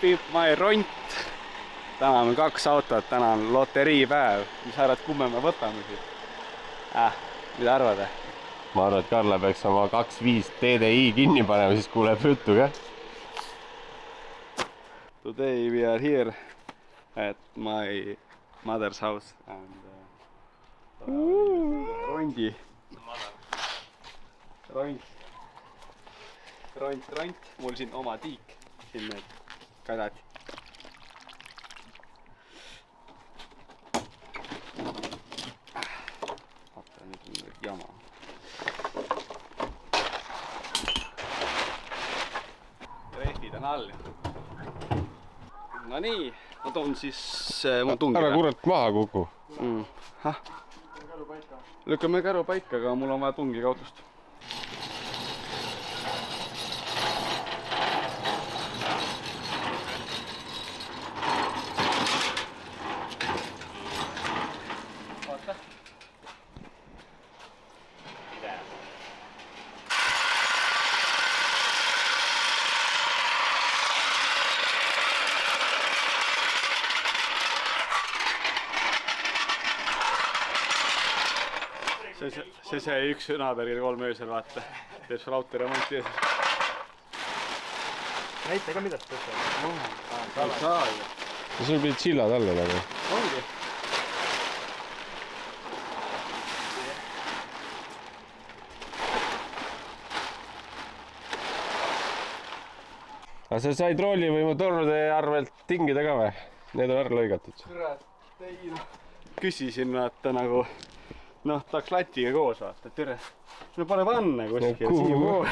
Pimp my ront. Täna on 2 autot, täna on loteriipäev. Mis arvad, kumme me võtame siit? Mida arvad? Ma arvan, et Karla peaks oma 2.5 TDI kinni panema, siis kuuleb juttu ka. Today we are here at my mother's house and rondi. Ront. Mul siin oma tiik. Siin need kadad. Vaata, nüüd on jama. Rehvid on all. No nii, ma toon siis mu tungi. Ära kurat maha kuku. Lükkame käru paika, aga mul on vaja tungiga autost. See üks naaber, kelle 3 öösel vaata, teeb sul auto remonti ees. Näite ka midagi tõstavad. Sul pidid sillad alla nagu. Ongi. Aga sa said roolivõimu tornude arvelt tingida ka või? Need on ära lõigatud. Kurat, ei noh. Küsisin vaata nagu... Noh, tahaks latiga koos vaata, tere. No pane panna kuskil. Kuhu?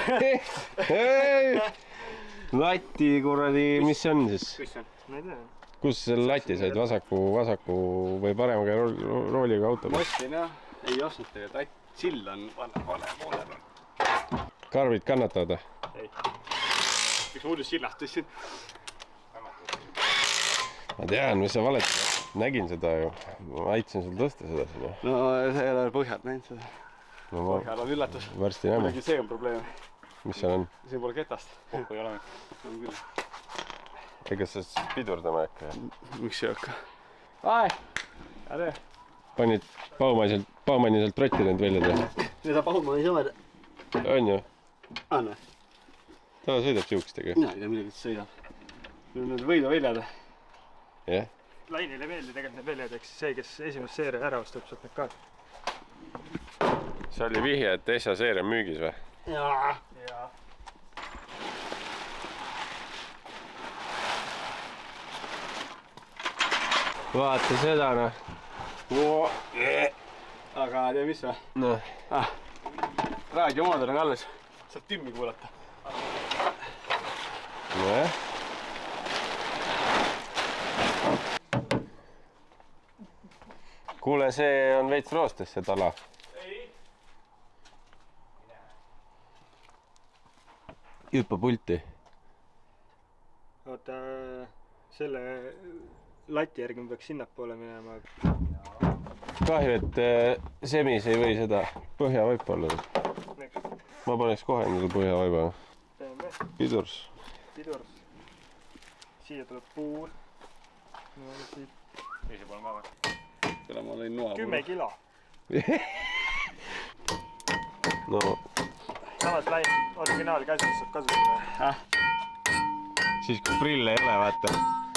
Lati kuradi, mis see on siis? Kus on? Ma ei tea. Kus selle lati said? Vasaku või paremaga rooliga auto? Ma ostsin jah, ei ostnud tegelikult. Sill on vale poole peal. Karvid kannatavad? Ei. Miks muidu sillast tõstsin? Ma tean, mis sa valetad. Nägin seda ju. Ma aitasin sul tõsta seda sinna. No see ei ole põhjalt näinud seda. Põhjal on üllatus. Varsti näeme. Muidugi see on probleem. Mis seal on? Siin pole ketast. Pohku ei ole. On küll. Ega sa pidurdama äkka? Miks ei hakka? Ae! Ärge! Panid Baumaniselt trotti nüüd välja teha? Need on Baumani sõmed. On ju? Anna. Ta sõidab siukestega. Mina ei tea midagi, et sõidab. Need võiduväljad. Jah? Lainile meeldi tegelikult need väljad, eks see, kes esimest seeria ära ostab, saab need ka. See oli vihje, et Essa seeria müügis või? Jaa. Vaata seda noh. Aga tea mis või? Noh. Raadiomooder on alles. Saab timmi kuulata. Nojah. Kuule, see on veits roostes see tala. Ei. Hüppa pulti. Oota, selle lati järgi me peaks sinnapoole minema. Kahju, et semis ei või seda põhjavaipa olla. Ma paneks kohe endale põhjavaiba. Pidurs. Siia tuleb puur. Teise poole ma või? Selle ma lõin noa 10 kilo. No. Samas lain originaalkäsitus saab kasutada. Siis kui prill ei ole, vaata.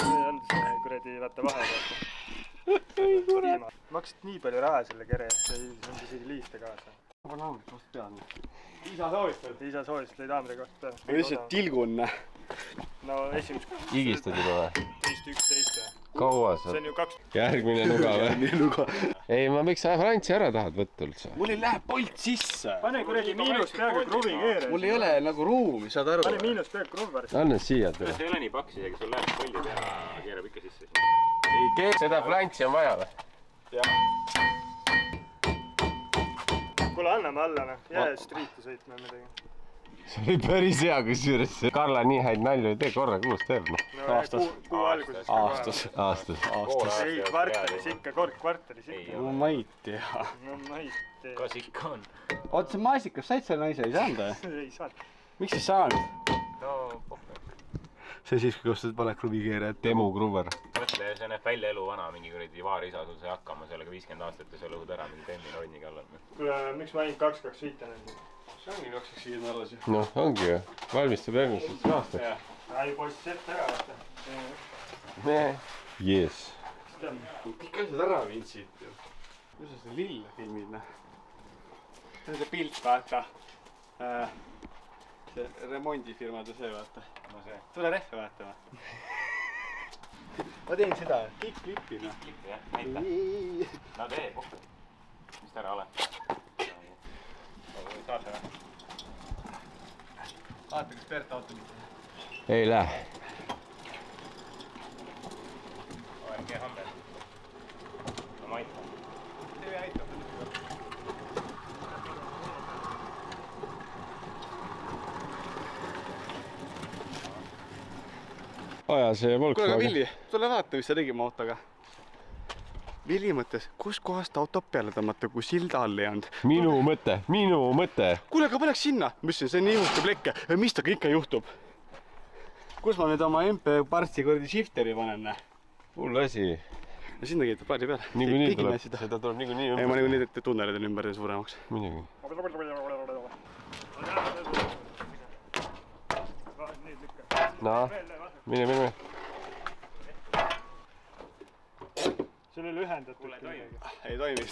See on see kuradi vaata vahe. Maksid nii palju raha selle kere, et see ei saanud isegi liiste kaasa. Ma panen haamri koht peale. Isa soovistad? Isa soovist lõid haamri koht peale. Või lihtsalt tilgun? No esimest... Higistad juba või? Teist 11. Kaua sa? See on ju 2... Järgmine nuga või? Ei, ma miks sa Frantsi ära tahad võtta üldse? Mul ei lähe polt sisse. Pane kuradi miinus peaga kruvi keere. Mul ei ole nagu ruumi, saad aru? Pane miinus peaga kruvi varsti. Anna siia. See ei ole nii paks isegi, sul läheb polli peale, keerab ikka sisse. ei keegi. seda flantsi on vaja või? kuule, anname alla, noh. Jää striiti sõitma midagi. see oli päris hea kusjuures. Karla nii häid nalju ei tee, korra kuus teeb, noh. No Aastas. kuu alguses. Aastas. Aastas. Ei, kvartalis ikka, kord kvartalis ikka. no ma ei tea. No ma ei tea. kas ikka on? oota, see maasikas said selle naise, ei saanud või? Ei saanud. miks ei saanud? no pohve. see siis, kui ostad vale klubikeerajat. Temu Gruber. mõtle, see näeb välja elu vana, mingi kuradi vaarisa sul sai hakkama sellega 50 aastat ja sa lõhud ära mingi Temmi ronni kallal. kuule, miks ma ainult 225 nüüd? see ongi 225 Narvas ju. noh, ongi ju. valmistub järgmiseks aastaks. Ai, poiss ette ära, vaata. Yes. kõik asjad ära viinud siit ju. kus sa seda lille filmid, noh? see on see pilt, vaata. see remondifirmade see, vaata. no see. tule rehve vaatama. ma teen seda kick-klippi, noh. klippi jah, näita. no tee, pohve. mis ta ära ole? saad seda? vaata, kas Bert auto mitte. ei lähe. OMG Hammer. no ma aitan. see aitab. aja see kuule, aga Volkswagen. Villi, tule vaata, mis sa tegid mu autoga. Villi mõtles, kus kohast auto peale tõmmata, kui silda all ei olnud. minu mõte. kuule, aga paneks sinna. ma ütlesin, see on nii juhtub lekke. mis temaga ikka juhtub? kus ma nüüd oma MP partsi kuradi shifteri panen? hull asi. ja sinna kiitab plaadi peale. niikuinii tuleb, seda tuleb niikuinii ei, ma ümber. niikuinii teete tunnelid on ümber ja suuremaks. muidugi. noh, mine. see oli ühendatud. ei toimi.